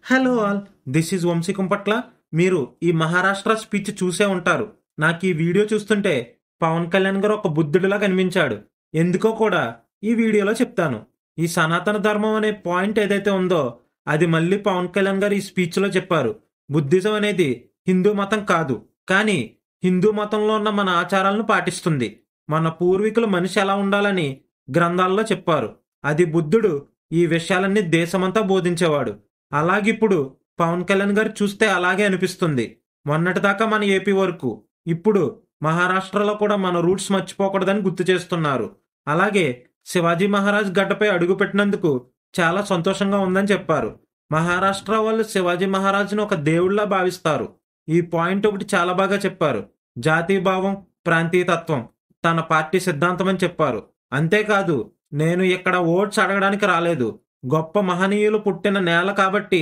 Hello all, this is Vamsi Kumpatla. మీరు ఈ Maharashtra speech చూసే ఉంటారు. నాకు ఈ వీడియో చూస్తుంటే పవన్ కళ్యాణ్ గారు ఒక బుద్ధుడిలా కనిపించాడు. ఎందుకో కూడా ఈ వీడియోలో చెప్తాను. ఈ సనాతన ధర్మం అనే పాయింట్ ఏదైతే ఉందో అది మళ్ళీ పవన్ కళ్యాణ్ గారు ఈ స్పీచ్లో చెప్పారు. బుద్ధిజం అనేది హిందూ మతం కాదు, కానీ హిందూ మతంలో ఉన్న మన ఆచారాలను పాటిస్తుంది. మన పూర్వీకులు మనిషి ఎలా ఉండాలని గ్రంథాల్లో చెప్పారు. అది బుద్ధుడు ఈ విషయాలన్నీ దేశమంతా బోధించేవాడు. అలాగిప్పుడు పవన్ కళ్యాణ్ గారు చూస్తే అలాగే అనిపిస్తుంది. మొన్నటిదాకా మన ఏపీ వరకు, ఇప్పుడు మహారాష్ట్రలో కూడా మన రూట్స్ మర్చిపోకూడదని గుర్తు చేస్తున్నారు. అలాగే శివాజీ మహారాజ్ గడ్డపై అడుగుపెట్టినందుకు చాలా సంతోషంగా ఉందని చెప్పారు. మహారాష్ట్ర వాళ్ళు శివాజీ మహారాజ్ను ఒక దేవుళ్లా భావిస్తారు. ఈ పాయింట్ ఒకటి చాలా బాగా చెప్పారు. జాతీయభావం, ప్రాంతీయతత్వం తన పార్టీ సిద్ధాంతం అని చెప్పారు. అంతేకాదు, నేను ఇక్కడ ఓట్స్ అడగడానికి రాలేదు, గొప్ప మహనీయులు పుట్టిన నేల కాబట్టి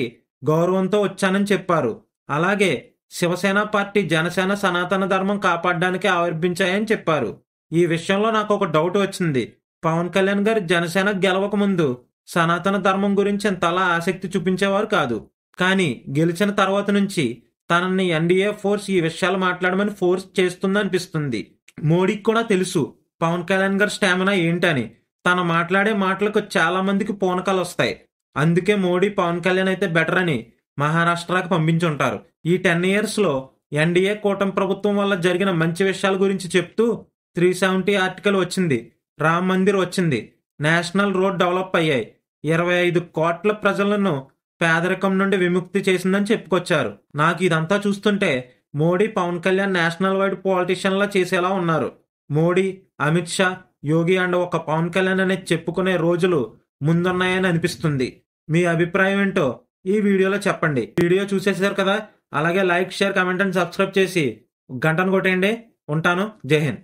గౌరవంతో వచ్చానని చెప్పారు. అలాగే శివసేన పార్టీ జనసేన సనాతన ధర్మం కాపాడడానికి ఆవిర్భించాయని చెప్పారు. ఈ విషయంలో నాకు ఒక డౌట్ వచ్చింది. పవన్ కళ్యాణ్ గారు జనసేన గెలవక ముందు సనాతన ధర్మం గురించి ఇంతలా ఆసక్తి చూపించేవారు కాదు. కానీ గెలిచిన తర్వాత నుంచి తనని ఎన్డీఏ ఫోర్స్ ఈ విషయాలు మాట్లాడమని ఫోర్స్ చేస్తుందనిపిస్తుంది. మోడీకి కూడా తెలుసు పవన్ కళ్యాణ్ గారి స్టామినా ఏంటని. తను మాట్లాడే మాటలకు చాలా మందికి పూనకాలు వస్తాయి. అందుకే మోడీ పవన్ కళ్యాణ్ అయితే బెటర్ అని మహారాష్ట్రకి పంపించుంటారు. ఈ 10 yearsలో ఎన్డీఏ కూటమి ప్రభుత్వం వల్ల జరిగిన మంచి విషయాల గురించి చెప్తూ 370 ఆర్టికల్ వచ్చింది, రామ్ మందిర్ వచ్చింది, నేషనల్ రోడ్ డెవలప్ అయ్యాయి, 25 కోట్ల ప్రజలను పేదరికం నుండి విముక్తి చేసిందని చెప్పుకొచ్చారు. నాకు ఇదంతా చూస్తుంటే మోడీ పవన్ కళ్యాణ్ నేషనల్ వైడ్ పాలిటిషియన్లా చేసేలా ఉన్నారు. మోడీ, అమిత్ షా, యోగి అండ్ ఒక పవన్ కళ్యాణ్ అనేది చెప్పుకునే రోజులు ముందున్నాయని అనిపిస్తుంది. మీ అభిప్రాయం ఏంటో ఈ వీడియోలో చెప్పండి. వీడియో చూసేసారు కదా, అలాగే like, share, comment and subscribe చేసి గంటను కొట్టేయండి. ఉంటాను. జై హింద్.